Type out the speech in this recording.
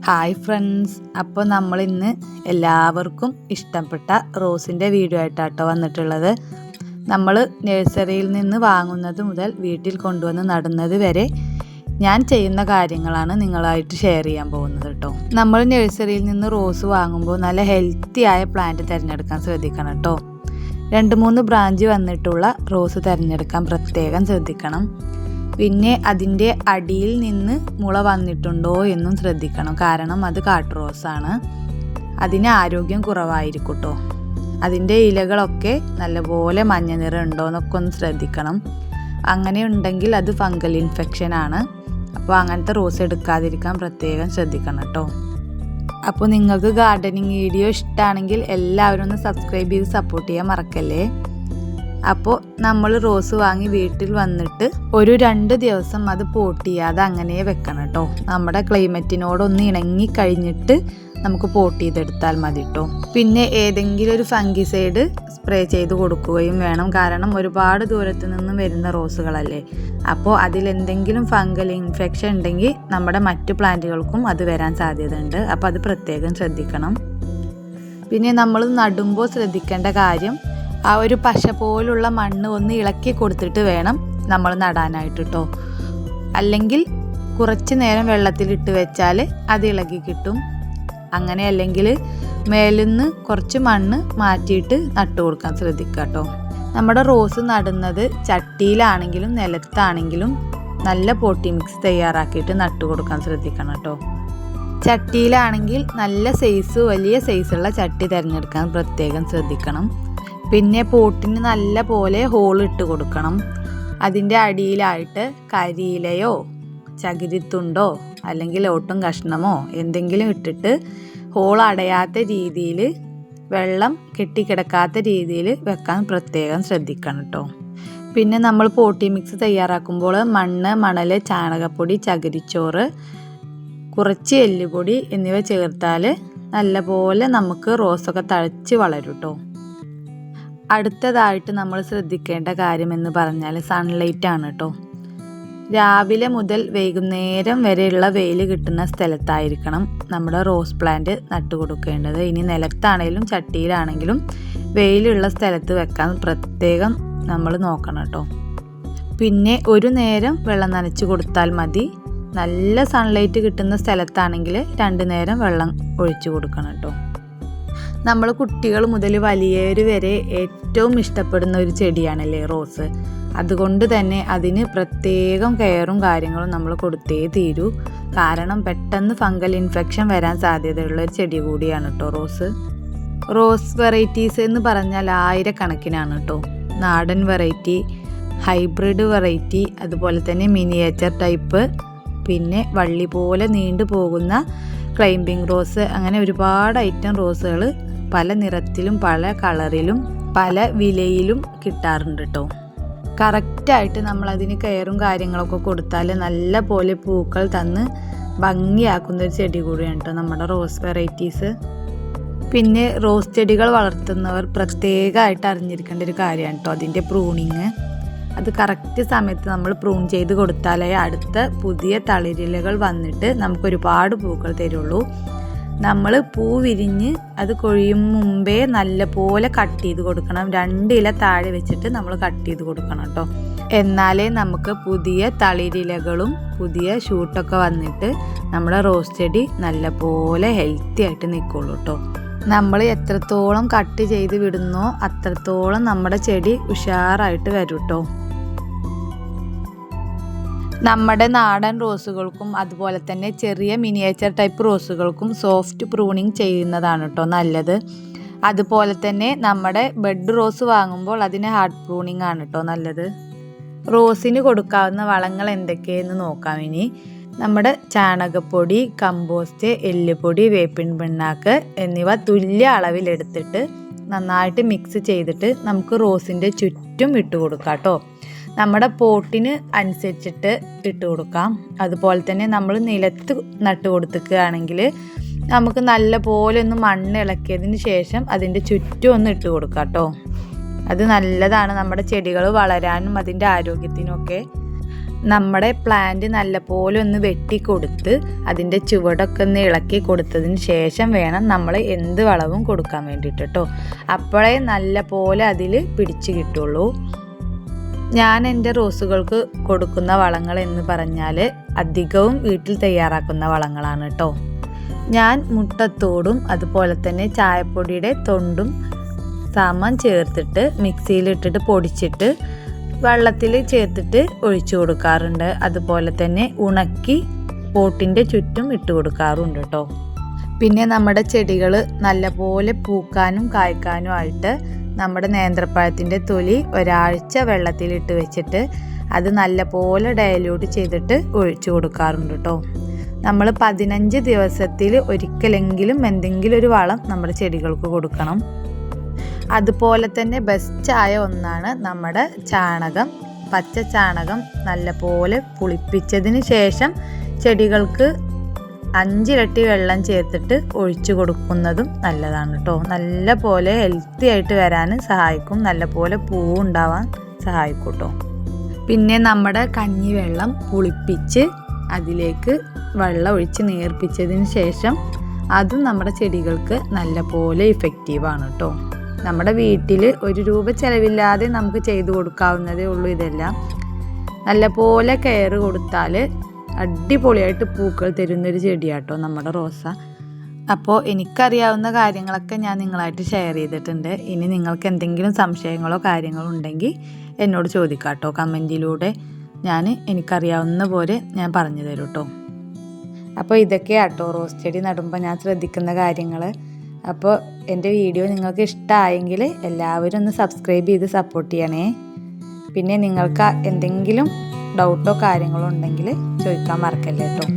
Hi friends, അപ്പോൾ നമ്മളിന്ന് എല്ലാവർക്കും ഇഷ്ടപ്പെട്ട റോസിൻ്റെ വീഡിയോ ആയിട്ടാട്ടോ വന്നിട്ടുള്ളത്. നമ്മൾ നഴ്സറിയിൽ നിന്ന് വാങ്ങുന്നത് മുതൽ വീട്ടിൽ കൊണ്ടുവന്ന് നടുന്നത് വരെ ഞാൻ ചെയ്യുന്ന കാര്യങ്ങളാണ് നിങ്ങളായിട്ട് ഷെയർ ചെയ്യാൻ പോകുന്നത് കേട്ടോ. നമ്മൾ നഴ്സറിയിൽ നിന്ന് റോസ് വാങ്ങുമ്പോൾ നല്ല ഹെൽത്തി ആയ പ്ലാന്റ് തിരഞ്ഞെടുക്കാൻ ശ്രദ്ധിക്കണം കേട്ടോ. 2-3 ബ്രാഞ്ച് വന്നിട്ടുള്ള റോസ് തിരഞ്ഞെടുക്കാൻ പ്രത്യേകം ശ്രദ്ധിക്കണം. പിന്നെ അതിൻ്റെ അടിയിൽ നിന്ന് മുള വന്നിട്ടുണ്ടോ എന്നും ശ്രദ്ധിക്കണം. കാരണം അത് കാട്ടു റോസാണ്, അതിന് ആരോഗ്യം കുറവായിരിക്കും കേട്ടോ. അതിൻ്റെ ഇലകളൊക്കെ നല്ലപോലെ മഞ്ഞ നിറം ഉണ്ടോ എന്നൊക്കെ ഒന്ന് ശ്രദ്ധിക്കണം. അങ്ങനെ ഉണ്ടെങ്കിൽ അത് ഫംഗൽ ഇൻഫെക്ഷൻ ആണ്. അപ്പോൾ അങ്ങനത്തെ റോസ് എടുക്കാതിരിക്കാൻ പ്രത്യേകം ശ്രദ്ധിക്കണം കേട്ടോ. അപ്പോൾ നിങ്ങൾക്ക് ഗാർഡനിങ് വീഡിയോ ഇഷ്ടമാണെങ്കിൽ എല്ലാവരും ഒന്ന് സബ്സ്ക്രൈബ് ചെയ്ത് സപ്പോർട്ട് ചെയ്യാൻ മറക്കല്ലേ. അപ്പോൾ നമ്മൾ റോസ് വാങ്ങി വീട്ടിൽ വന്നിട്ട് ഒരു 2 ദിവസം അത് പോട്ട് ചെയ്യാതെ അങ്ങനെ വെക്കണം കേട്ടോ. നമ്മുടെ ക്ലൈമറ്റിനോടൊന്ന് ഇണങ്ങി കഴിഞ്ഞിട്ട് നമുക്ക് പോട്ട് ചെയ്തെടുത്താൽ മതി കേട്ടോ. പിന്നെ ഏതെങ്കിലും ഒരു ഫംഗിസൈഡ് സ്പ്രേ ചെയ്ത് കൊടുക്കുകയും വേണം. കാരണം ഒരുപാട് ദൂരത്ത് നിന്നും വരുന്ന റോസുകളല്ലേ. അപ്പോൾ അതിലെന്തെങ്കിലും ഫംഗൽ ഇൻഫെക്ഷൻ ഉണ്ടെങ്കിൽ നമ്മുടെ മറ്റു പ്ലാന്റുകൾക്കും അത് വരാൻ സാധ്യതയുണ്ട്. അപ്പോൾ അത് പ്രത്യേകം ശ്രദ്ധിക്കണം. പിന്നെ നമ്മൾ നടുമ്പോൾ ശ്രദ്ധിക്കേണ്ട കാര്യം, ആ ഒരു പശ പോലുള്ള മണ്ണ് ഒന്ന് ഇളക്കി കൊടുത്തിട്ട് വേണം നമ്മൾ നടാനായിട്ട് കേട്ടോ. അല്ലെങ്കിൽ കുറച്ച് നേരം വെള്ളത്തിലിട്ട് വെച്ചാൽ അത് ഇളകി കിട്ടും. അങ്ങനെ അല്ലെങ്കിൽ മേലിൽ നിന്ന് കുറച്ച് മണ്ണ് മാറ്റിയിട്ട് നട്ടു കൊടുക്കാൻ ശ്രദ്ധിക്കുക കേട്ടോ. നമ്മുടെ റോസ് നടുന്നത് ചട്ടിയിലാണെങ്കിലും നിലത്താണെങ്കിലും നല്ല പോട്ടി മിക്സ് തയ്യാറാക്കിയിട്ട് നട്ടു കൊടുക്കാൻ ശ്രദ്ധിക്കണം കേട്ടോ. ചട്ടിയിലാണെങ്കിൽ നല്ല വലിയ സൈസുള്ള ചട്ടി തിരഞ്ഞെടുക്കാൻ പ്രത്യേകം ശ്രദ്ധിക്കണം. പിന്നെ പോട്ടിന് നല്ല പോലെ ഹോളിട്ട് കൊടുക്കണം. അതിൻ്റെ അടിയിലായിട്ട് കരിയിലയോ ചകിരിത്തുണ്ടോ അല്ലെങ്കിൽ ഒട്ടും കഷ്ണമോ എന്തെങ്കിലും ഇട്ടിട്ട് ഹോൾ അടയാത്ത രീതിയിൽ, വെള്ളം കെട്ടിക്കിടക്കാത്ത രീതിയിൽ വെക്കാൻ പ്രത്യേകം ശ്രദ്ധിക്കണം കേട്ടോ. പിന്നെ നമ്മൾ പോട്ടി മിക്സ് തയ്യാറാക്കുമ്പോൾ മണ്ണ്, മണൽ, ചാണകപ്പൊടി, ചകിരിച്ചോറ്, കുറച്ച് എല്ലുപൊടി എന്നിവ ചേർത്താൽ നല്ലപോലെ നമുക്ക് റോസൊക്കെ തഴച്ച് വളരും കേട്ടോ. അടുത്തതായിട്ട് നമ്മൾ ശ്രദ്ധിക്കേണ്ട കാര്യമെന്ന് പറഞ്ഞാൽ സൺലൈറ്റ് ആണ് കേട്ടോ. രാവിലെ മുതൽ വൈകുന്നേരം വരെയുള്ള വെയിൽ കിട്ടുന്ന സ്ഥലത്തായിരിക്കണം നമ്മുടെ റോസ് പ്ലാന്റ് നട്ടു കൊടുക്കേണ്ടത്. ഇനി നിലത്താണെങ്കിലും ചട്ടിയിലാണെങ്കിലും വെയിലുള്ള സ്ഥലത്ത് വെക്കാൻ പ്രത്യേകം നമ്മൾ നോക്കണം കേട്ടോ. പിന്നെ ഒരു നേരം വെള്ളം നനച്ച് കൊടുത്താൽ മതി. നല്ല സൺലൈറ്റ് കിട്ടുന്ന സ്ഥലത്താണെങ്കിൽ 2 നേരം വെള്ളം ഒഴിച്ചു കൊടുക്കണം കേട്ടോ. നമ്മൾ കുട്ടികൾ മുതൽ വലിയവർ വരെ ഏറ്റവും ഇഷ്ടപ്പെടുന്ന ഒരു ചെടിയാണല്ലേ റോസ്. അതുകൊണ്ട് തന്നെ അതിന് പ്രത്യേകം കെയറും കാര്യങ്ങളും നമ്മൾ കൊടുത്തേ തീരൂ. കാരണം പെട്ടെന്ന് ഫംഗൽ ഇൻഫെക്ഷൻ വരാൻ സാധ്യതയുള്ള ഒരു ചെടി കൂടിയാണ് കേട്ടോ റോസ്. റോസ് വെറൈറ്റീസ് എന്ന് പറഞ്ഞാൽ 1000 കണക്കിനാണ് കേട്ടോ. നാടൻ വെറൈറ്റി, ഹൈബ്രിഡ് വെറൈറ്റി, അതുപോലെ തന്നെ മിനിയേച്ചർ ടൈപ്പ്, പിന്നെ വള്ളി പോലെ നീണ്ടു പോകുന്ന ക്ലൈംബിംഗ് റോസ്, അങ്ങനെ ഒരുപാട് ഐറ്റം റോസുകൾ പല നിറത്തിലും പല കളറിലും പല വിലയിലും കിട്ടാറുണ്ട് കേട്ടോ. കറക്റ്റായിട്ട് നമ്മളതിന് കെയറും കാര്യങ്ങളൊക്കെ കൊടുത്താൽ നല്ല പോലെ പൂക്കൾ തന്ന് ഭംഗിയാക്കുന്നൊരു ചെടി കൂടിയാണ് കേട്ടോ നമ്മുടെ റോസ് വെറൈറ്റീസ്. പിന്നെ റോസ് ചെടികൾ വളർത്തുന്നവർ പ്രത്യേകമായിട്ട് അറിഞ്ഞിരിക്കേണ്ട ഒരു കാര്യമാണ് കേട്ടോ അതിൻ്റെ പ്രൂണിങ്. അത് കറക്റ്റ് സമയത്ത് നമ്മൾ പ്രൂൺ ചെയ്ത് കൊടുത്താലേ അടുത്ത പുതിയ തളിരിലകൾ വന്നിട്ട് നമുക്ക് ഒരുപാട് പൂക്കൾ തരുള്ളൂ. നമ്മൾ പൂ വിരിഞ്ഞ് അത് കൊഴിയും മുമ്പേ നല്ല പോലെ കട്ട് ചെയ്ത് കൊടുക്കണം. 2 ഇല താഴെ വെച്ചിട്ട് നമ്മൾ കട്ട് ചെയ്ത് കൊടുക്കണം കേട്ടോ. എന്നാലേ നമുക്ക് പുതിയ തളിരിലകളും പുതിയ ഷൂട്ടൊക്കെ വന്നിട്ട് നമ്മുടെ റോസ് ചെടി നല്ല പോലെ ഹെൽത്തി ആയിട്ട് നിൽക്കുള്ളൂ കേട്ടോ. നമ്മൾ എത്രത്തോളം കട്ട് ചെയ്ത് വിടുന്നോ അത്രത്തോളം നമ്മുടെ ചെടി ഉഷാറായിട്ട് വരും കേട്ടോ. നമ്മുടെ നാടൻ റോസുകൾക്കും അതുപോലെ തന്നെ ചെറിയ മിനിയേച്ചർ ടൈപ്പ് റോസുകൾക്കും സോഫ്റ്റ് പ്രൂണിങ് ചെയ്യുന്നതാണ് കേട്ടോ നല്ലത്. അതുപോലെ തന്നെ നമ്മുടെ ബെഡ് റോസ് വാങ്ങുമ്പോൾ അതിന് ഹാർഡ് പ്രൂണിങ് ആണ് കേട്ടോ നല്ലത്. റോസിന് കൊടുക്കാവുന്ന വളങ്ങൾ എന്തൊക്കെയെന്ന് നോക്കാം ഇനി. നമ്മുടെ ചാണകപ്പൊടി, കമ്പോസ്റ്റ്, എല്ലുപൊടി, വേപ്പിൻ പിണ്ണാക്ക് എന്നിവ തുല്യ അളവിലെടുത്തിട്ട് നന്നായിട്ട് മിക്സ് ചെയ്തിട്ട് നമുക്ക് റോസിൻ്റെ ചുറ്റും ഇട്ട് കൊടുക്കാം കേട്ടോ. നമ്മുടെ പോട്ടിന് അനുസരിച്ചിട്ട് ഇട്ട് കൊടുക്കാം. അതുപോലെ തന്നെ നമ്മൾ നിലത്ത് നട്ട് കൊടുക്കുകയാണെങ്കിൽ നമുക്ക് നല്ല പോലെ ഒന്ന് മണ്ണ് ഇളക്കിയതിന് ശേഷം അതിൻ്റെ ചുറ്റും ഒന്ന് ഇട്ട് കൊടുക്കാം കേട്ടോ. അത് നല്ലതാണ് നമ്മുടെ ചെടികൾ വളരാനും അതിൻ്റെ ആരോഗ്യത്തിനുമൊക്കെ. നമ്മുടെ പ്ലാന്റ് നല്ലപോലെ ഒന്ന് വെട്ടിക്കൊടുത്ത് അതിൻ്റെ ചുവടൊക്കെ ഒന്ന് ഇളക്കി കൊടുത്തതിന് ശേഷം വേണം നമ്മൾ എന്ത് വളവും കൊടുക്കാൻ വേണ്ടിയിട്ട് കേട്ടോ. അപ്പോഴേ നല്ലപോലെ അതിൽ പിടിച്ച് കിട്ടുള്ളൂ. ഞാൻ എൻ്റെ റോസുകൾക്ക് കൊടുക്കുന്ന വളങ്ങൾ എന്ന് പറഞ്ഞാൽ അധികവും വീട്ടിൽ തയ്യാറാക്കുന്ന വളങ്ങളാണ് കേട്ടോ. ഞാൻ മുട്ടത്തോടും അതുപോലെ തന്നെ ചായപ്പൊടിയുടെ തൊണ്ടും സമം ചേർത്തിട്ട് മിക്സിയിലിട്ടിട്ട് പൊടിച്ചിട്ട് വെള്ളത്തിൽ ചേർത്തിട്ട് ഒഴിച്ചു കൊടുക്കാറുണ്ട്. അതുപോലെ തന്നെ ഉണക്കി പോട്ടിൻ്റെ ചുറ്റും ഇട്ട് കൊടുക്കാറുണ്ട് കേട്ടോ. പിന്നെ നമ്മുടെ ചെടികൾ നല്ലപോലെ പൂക്കാനും കായ്ക്കാനും ആയിട്ട് നമ്മുടെ നേന്ത്രപ്പഴത്തിൻ്റെ തൊലി ഒരാഴ്ച വെള്ളത്തിലിട്ട് വെച്ചിട്ട് അത് നല്ലപോലെ ഡയല്യൂട്ട് ചെയ്തിട്ട് ഒഴിച്ചു കൊടുക്കാറുണ്ട് കേട്ടോ. നമ്മൾ 15 ദിവസത്തിൽ ഒരിക്കലെങ്കിലും എന്തെങ്കിലും ഒരു വളം നമ്മുടെ ചെടികൾക്ക് കൊടുക്കണം. അതുപോലെ തന്നെ ബെസ്റ്റായ ഒന്നാണ് നമ്മുടെ ചാണകം. പച്ച ചാണകം നല്ലപോലെ പുളിപ്പിച്ചതിന് ശേഷം ചെടികൾക്ക് 5 ഇരട്ടി വെള്ളം ചേർത്തിട്ട് ഒഴിച്ചു കൊടുക്കുന്നതും നല്ലതാണ് കേട്ടോ. നല്ല പോലെ ഹെൽത്തി ആയിട്ട് വരാൻ സഹായിക്കും, നല്ല പോലെ പൂവ് ഉണ്ടാവാൻ സഹായിക്കും കേട്ടോ. പിന്നെ നമ്മുടെ കഞ്ഞിവെള്ളം പുളിപ്പിച്ച് അതിലേക്ക് വെള്ളം ഒഴിച്ച് നേർപ്പിച്ചതിന് ശേഷം അതും നമ്മുടെ ചെടികൾക്ക് നല്ല പോലെ ഇഫക്റ്റീവാണ് കേട്ടോ. നമ്മുടെ വീട്ടിൽ 1 രൂപ ചിലവില്ലാതെ നമുക്ക് ചെയ്തു കൊടുക്കാവുന്നതേ ഉള്ളൂ ഇതെല്ലാം. നല്ല പോലെ കെയർ കൊടുത്താൽ അടിപൊളിയായിട്ട് പൂക്കൾ തരുന്നൊരു ചെടിയാട്ടോ നമ്മുടെ റോസ. അപ്പോൾ എനിക്കറിയാവുന്ന കാര്യങ്ങളൊക്കെ ഞാൻ നിങ്ങളായിട്ട് ഷെയർ ചെയ്തിട്ടുണ്ട്. ഇനി നിങ്ങൾക്ക് എന്തെങ്കിലും സംശയങ്ങളോ കാര്യങ്ങളോ ഉണ്ടെങ്കിൽ എന്നോട് ചോദിക്കാട്ടോ കമൻറ്റിലൂടെ. എനിക്കറിയാവുന്ന പോലെ ഞാൻ പറഞ്ഞു തരും കേട്ടോ. അപ്പോൾ ഇതൊക്കെയാട്ടോ റോസ് ചെടി നടുമ്പോൾ ഞാൻ ശ്രദ്ധിക്കുന്ന കാര്യങ്ങൾ. അപ്പോൾ എൻ്റെ വീഡിയോ നിങ്ങൾക്ക് ഇഷ്ടമായെങ്കിൽ എല്ലാവരും ഒന്ന് സബ്സ്ക്രൈബ് ചെയ്ത് സപ്പോർട്ട് ചെയ്യണേ. പിന്നെ നിങ്ങൾക്ക് എന്തെങ്കിലും ഡൗട്ടോ കാര്യങ്ങളോ ഉണ്ടെങ്കിൽ ചോദിക്കാൻ മറക്കല്ലേ കേട്ടോ.